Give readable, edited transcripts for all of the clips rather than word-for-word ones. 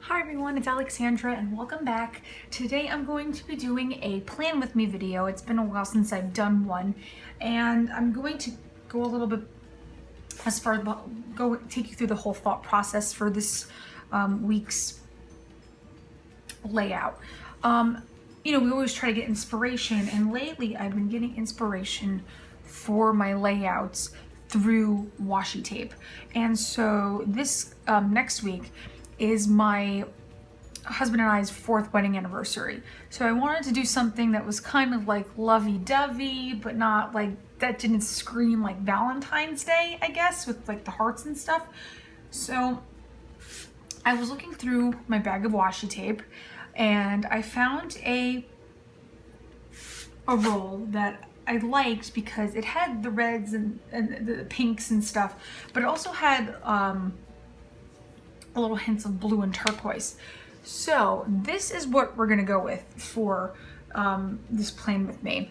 Hi everyone, it's Alexandra and welcome back. Today I'm going to be doing a plan with me video. It's been a while since I've done one, and I'm going to go a little bit as far as take you through the whole thought process for this week's layout. We always try to get inspiration, and lately I've been getting inspiration for my layouts through washi tape. And so this next week is my husband and I's 4th wedding anniversary. So I wanted to do something that was kind of like lovey-dovey, but not like, that didn't scream like Valentine's Day, I guess, with like the hearts and stuff. So I was looking through my bag of washi tape and I found a roll that I liked because it had the reds and the pinks and stuff, but it also had a little hints of blue and turquoise. So this is what we're gonna go with for this plan with me.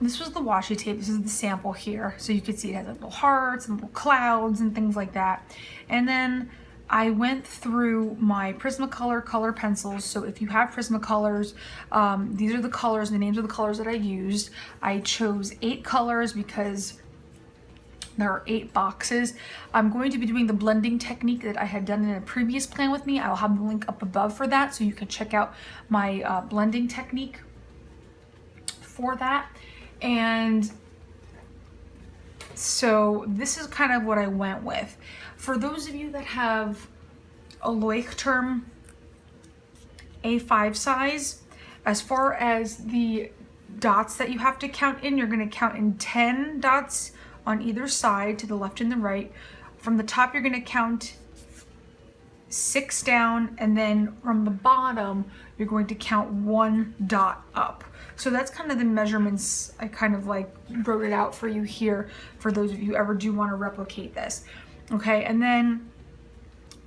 This was the washi tape. This is the sample here. So you can see it has like little hearts and little clouds and things like that. And then I went through my Prismacolor color pencils. So if you have Prismacolors, these are the colors, the names of the colors that I used. I chose 8 colors because there are 8 boxes. I'm going to be doing the blending technique that I had done in a previous plan with me. I'll have the link up above for that, so you can check out my blending technique for that. And so this is kind of what I went with. For those of you that have a Leuchtturm A5 size, as far as the dots that you have to count in, you're going to count in 10 dots on either side, to the left and the right. From the top, you're going to count 6 down, and then from the bottom, you're going to count 1 dot up. So that's kind of the measurements. I kind of like wrote it out for you here for those of you who ever do want to replicate this. Okay, and then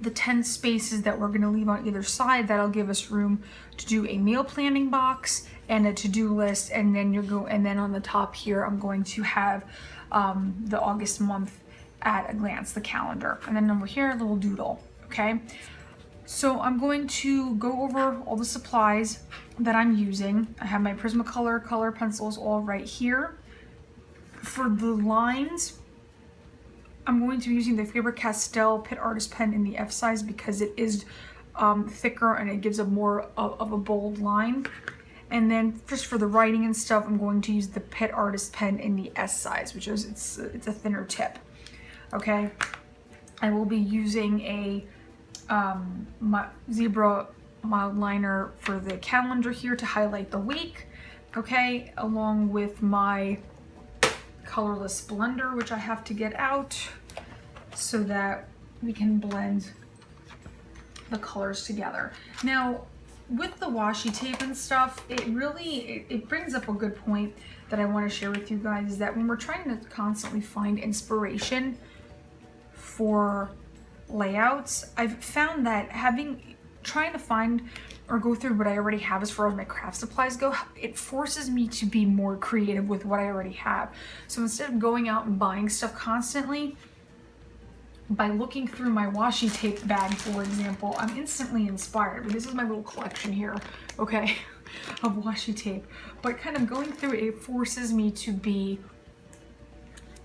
the 10 spaces that we're going to leave on either side, that'll give us room to do a meal planning box and a to-do list. And then and then on the top here, I'm going to have the August month at a glance, the calendar, and then over here a little doodle. Okay, so I'm going to go over all the supplies that I'm using. I have my Prismacolor color pencils all right here. For the lines, I'm going to be using the Faber-Castell Pitt Artist pen in the F size because it is thicker and it gives a more of a bold line. And then just for the writing and stuff, I'm going to use the Pitt Artist pen in the S size, which is it's a thinner tip. Okay, I will be using a my zebra mild liner for the calendar here to highlight the week. Okay, along with my colorless blender, which I have to get out so that we can blend the colors together. Now, with the washi tape and stuff, it brings up a good point that I want to share with you guys, is that when we're trying to constantly find inspiration for layouts, I've found that trying to find or go through what I already have as far as my craft supplies go, it forces me to be more creative with what I already have. So instead of going out and buying stuff constantly, by looking through my washi tape bag, for example, I'm instantly inspired. This is my little collection here, okay, of washi tape. But kind of going through it forces me to be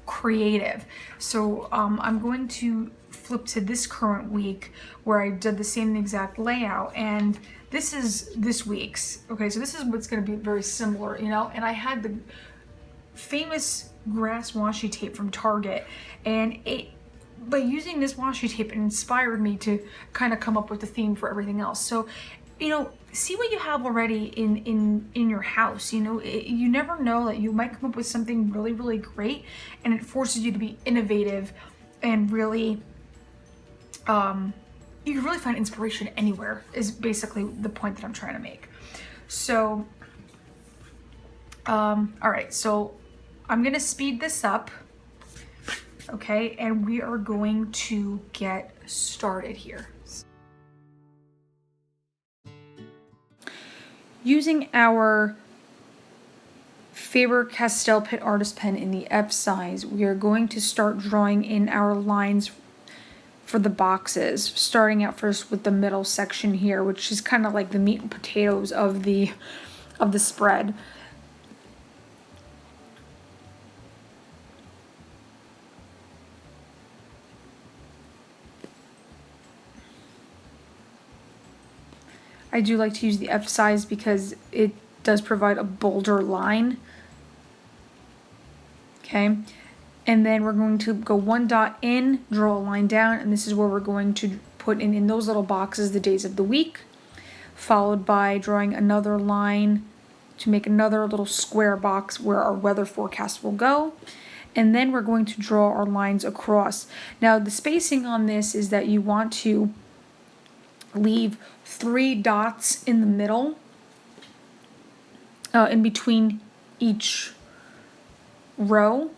creative. So I'm going to flip to this current week where I did the same exact layout, and this is this week's. Okay, so this is what's going to be very similar, you know. And I had the famous grass washi tape from Target, and by using this washi tape, it inspired me to kind of come up with a theme for everything else. So, you know, see what you have already in your house. You know, you never know that you might come up with something really, really great, and it forces you to be innovative and really, you can really find inspiration anywhere, is basically the point that I'm trying to make. So, all right, so I'm gonna speed this up. Okay, and we are going to get started here. Using our Faber-Castell Pitt Artist pen in the F size, we are going to start drawing in our lines for the boxes, starting out first with the middle section here, which is kind of like the meat and potatoes of the spread. I do like to use the F size because it does provide a bolder line. Okay, and then we're going to go one dot in, draw a line down, and this is where we're going to put in those little boxes the days of the week, followed by drawing another line to make another little square box where our weather forecast will go. And then we're going to draw our lines across. Now the spacing on this is that you want to leave 3 dots in the middle, in between each row,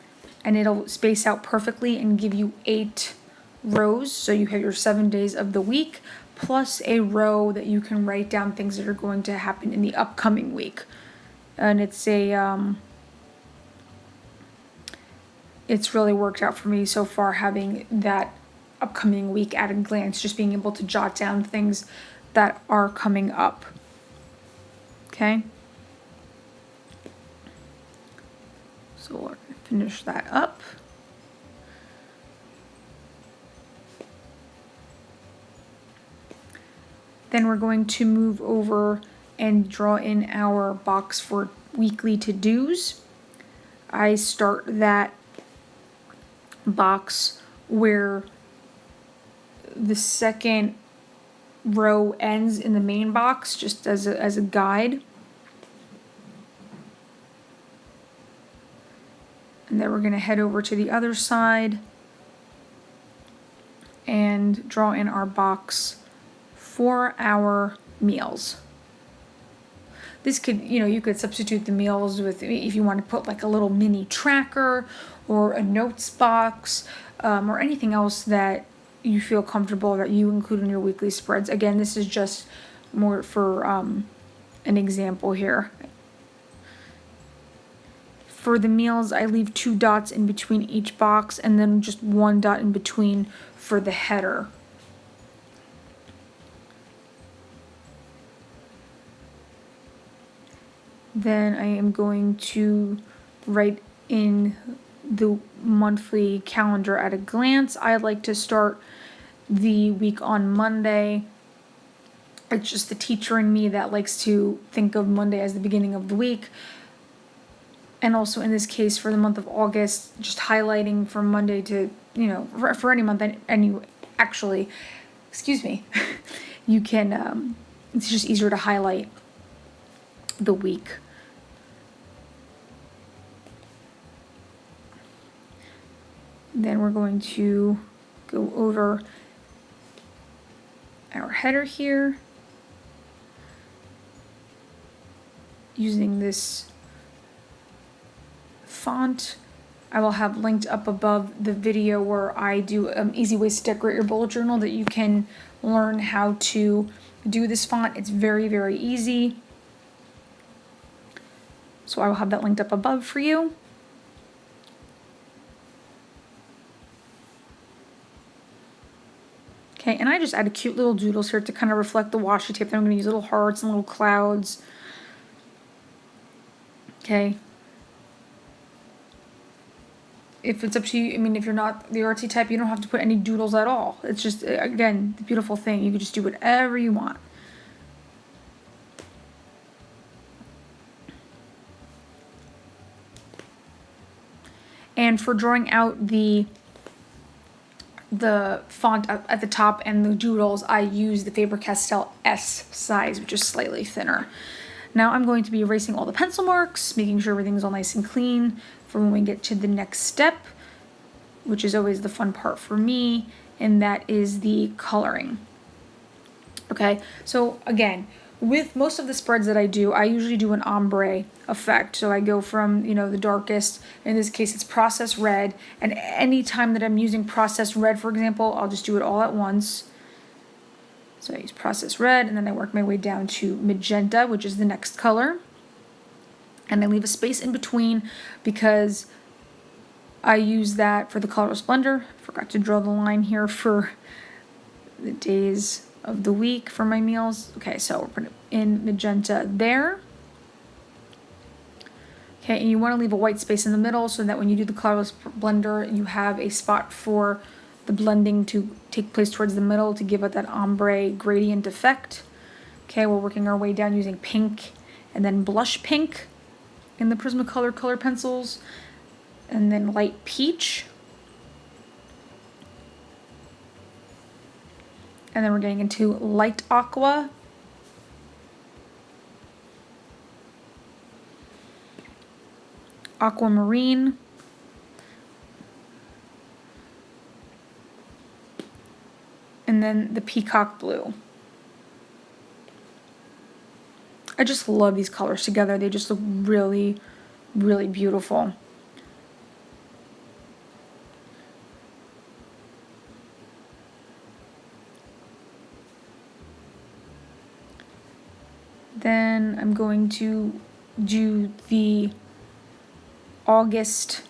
and it'll space out perfectly and give you 8 rows. So you have your 7 days of the week plus a row that you can write down things that are going to happen in the upcoming week. And it's really worked out for me so far, having that upcoming week at a glance, just being able to jot down things that are coming up. Okay, so we'll finish that up. Then we're going to move over and draw in our box for weekly to-dos. I start that box where the second row ends in the main box, just as a guide. And then we're going to head over to the other side and draw in our box for our meals. This could, you could substitute the meals with, if you want to put like a little mini tracker or a notes box, or anything else that you feel comfortable that you include in your weekly spreads. Again, this is just more for an example here. For the meals, I leave 2 dots in between each box and then just 1 dot in between for the header. Then I am going to write in the monthly calendar at a glance. I like to start the week on Monday. It's just the teacher in me that likes to think of Monday as the beginning of the week. And also in this case, for the month of August, just highlighting from Monday to, for any month, actually, excuse me, you can, it's just easier to highlight the week. Then we're going to go over our header here using this font. I will have linked up above the video where I do easy ways to decorate your bullet journal that you can learn how to do this font. It's very, very easy. So I will have that linked up above for you. Okay, and I just added cute little doodles here to kind of reflect the washi tape. Then I'm going to use little hearts and little clouds. Okay. If it's up to you, if you're not the artsy type, you don't have to put any doodles at all. It's just, again, the beautiful thing. You can just do whatever you want. And for drawing out the font at the top and the doodles, I use the Faber-Castell S size, which is slightly thinner. Now I'm going to be erasing all the pencil marks, making sure everything's all nice and clean for when we get to the next step, which is always the fun part for me, and that is the coloring. Okay, so again, with most of the spreads that I do, I usually do an ombre effect. So I go from, the darkest, in this case it's processed red, and any time that I'm using processed red, for example, I'll just do it all at once. So I use processed red, and then I work my way down to magenta, which is the next color. And I leave a space in between because I use that for the colorless blender. Forgot to draw the line here for the days of the week for my meals. Okay, so we're putting in magenta there. Okay, and you want to leave a white space in the middle so that when you do the colorless blender, you have a spot for the blending to take place towards the middle to give it that ombre gradient effect. Okay, we're working our way down using pink and then blush pink in the Prismacolor color pencils, and then light peach. And then we're getting into light aqua. Aquamarine. And then the peacock blue. I just love these colors together. They just look really, really beautiful. Then I'm going to do the August,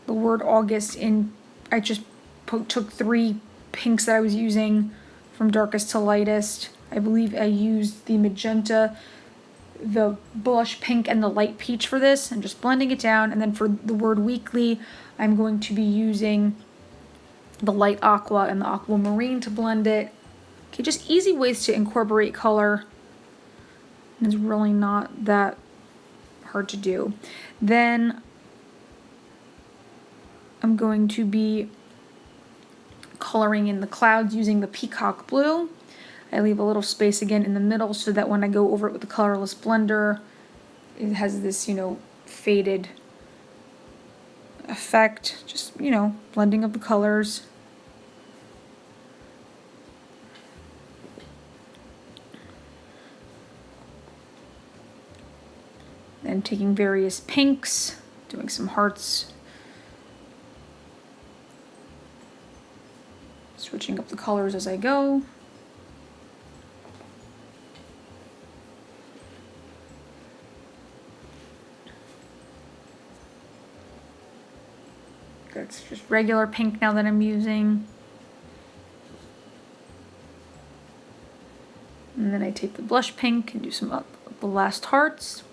the word August in, I just took 3 pinks that I was using from darkest to lightest. I believe I used the magenta, the blush pink, and the light peach for this, and just blending it down. And then for the word weekly, I'm going to be using the light aqua and the aquamarine to blend it. Okay, just easy ways to incorporate color. And it's really not that hard to do. Then I'm going to be coloring in the clouds using the peacock blue. I leave a little space again in the middle so that when I go over it with the colorless blender, it has this, faded effect. Just, blending of the colors. Then taking various pinks, doing some hearts. Switching up the colors as I go. That's just regular pink now that I'm using. And then I take the blush pink and do some up the last hearts.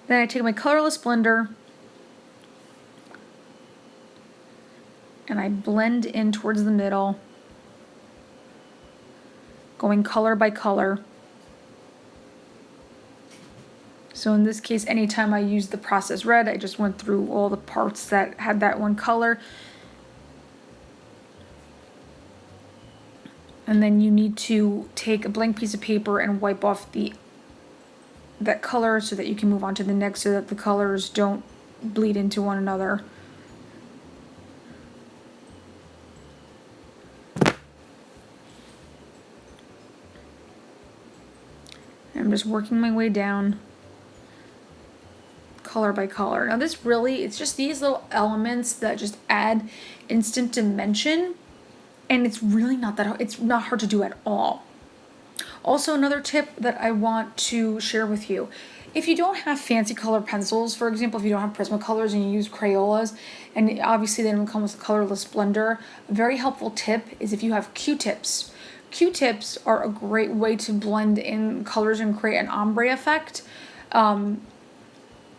Then I take my colorless blender and I blend in towards the middle, going color by color. So in this case, anytime I used the process red, I just went through all the parts that had that one color. And then you need to take a blank piece of paper and wipe off that color so that you can move on to the next, so that the colors don't bleed into one another. I'm just working my way down color by color. Now this really, it's just these little elements that just add instant dimension, and it's really not that hard. It's not hard to do at all. Also, another tip that I want to share with you, if you don't have fancy color pencils, for example, if you don't have Prismacolors and you use Crayolas, and obviously they don't come with a colorless blender, a very helpful tip is if you have Q-tips. Q-tips are a great way to blend in colors and create an ombre effect. You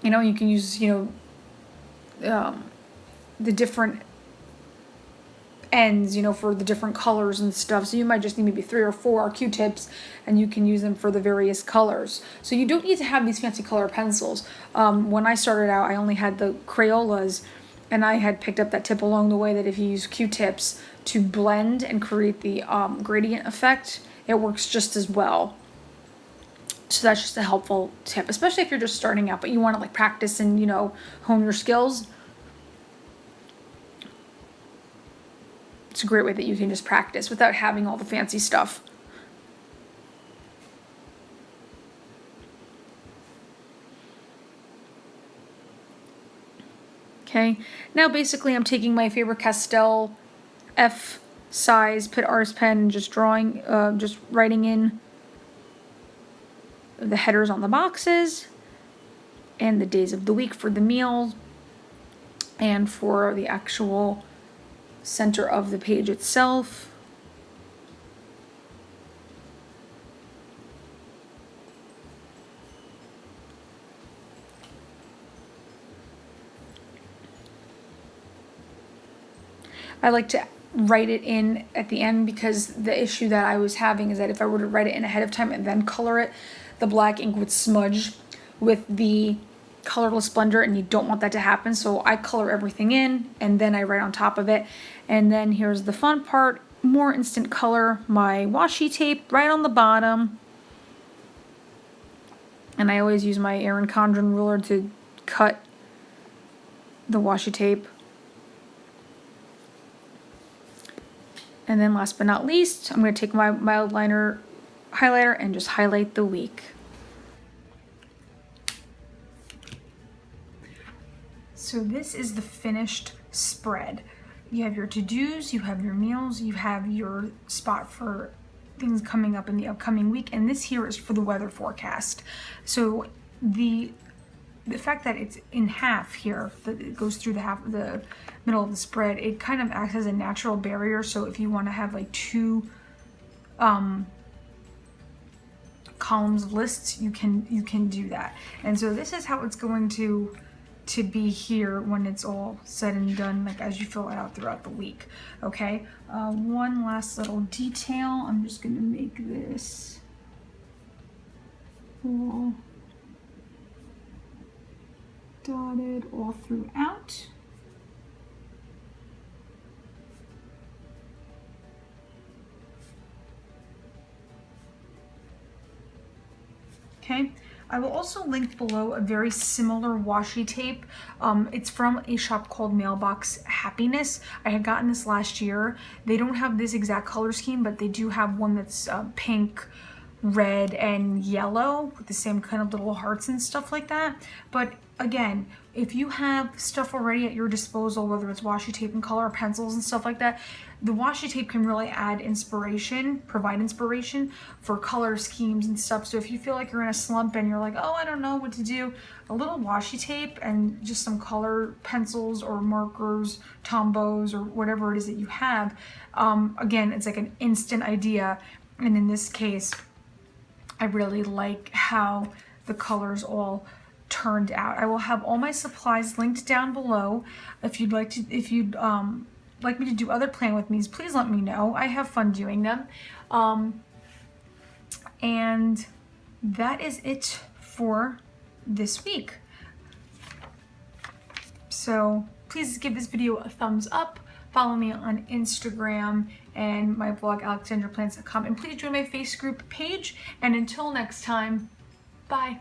can use, the different ends, for the different colors and stuff. So you might just need maybe 3 or 4 Q-tips, and you can use them for the various colors. So you don't need to have these fancy color pencils. When I started out, I only had the Crayolas, and I had picked up that tip along the way that if you use Q-tips to blend and create the gradient effect, it works just as well. So that's just a helpful tip, especially if you're just starting out, but you want to practice and, hone your skills. It's a great way that you can just practice without having all the fancy stuff. Okay, now basically I'm taking my Faber-Castell F size Pitt Artist pen and just drawing, just writing in the headers on the boxes and the days of the week for the meals and for the actual center of the page itself. I like to write it in at the end because the issue that I was having is that if I were to write it in ahead of time and then color it, the black ink would smudge with the colorless blender, and you don't want that to happen. So I color everything in and then I write on top of it. And then here's the fun part, more instant color, my washi tape right on the bottom. And I always use my Erin Condren ruler to cut the washi tape. And then last but not least, I'm going to take my mild liner highlighter and just highlight the week. So this is the finished spread. You have your to-dos, you have your meals, you have your spot for things coming up in the upcoming week, and this here is for the weather forecast. So the fact that it's in half here, that it goes through the middle of the spread, it kind of acts as a natural barrier. So if you want to have like two columns of lists, you can do that. And so this is how it's going to be here when it's all said and done, like as you fill it out throughout the week. Okay, one last little detail. I'm just going to make this all dotted all throughout. Okay, I will also link below a very similar washi tape. It's from a shop called Mailbox Happiness. I had gotten this last year. They don't have this exact color scheme, but they do have one that's pink, red, and yellow with the same kind of little hearts and stuff like that. But again, if you have stuff already at your disposal, whether it's washi tape and color pencils and stuff like that, the washi tape can really add inspiration, provide inspiration for color schemes and stuff. So if you feel like you're in a slump and you're like, oh, I don't know what to do, a little washi tape and just some color pencils or markers, Tombows, or whatever it is that you have, again, it's like an instant idea. And in this case, I really like how the colors all turned out. I will have all my supplies linked down below. If you'd like me to do other plan with me's, please let me know. I have fun doing them. And that is it for this week. So please give this video a thumbs up. Follow me on Instagram and my blog, alexandraplants.com. And please join my Facebook group page. And until next time, bye.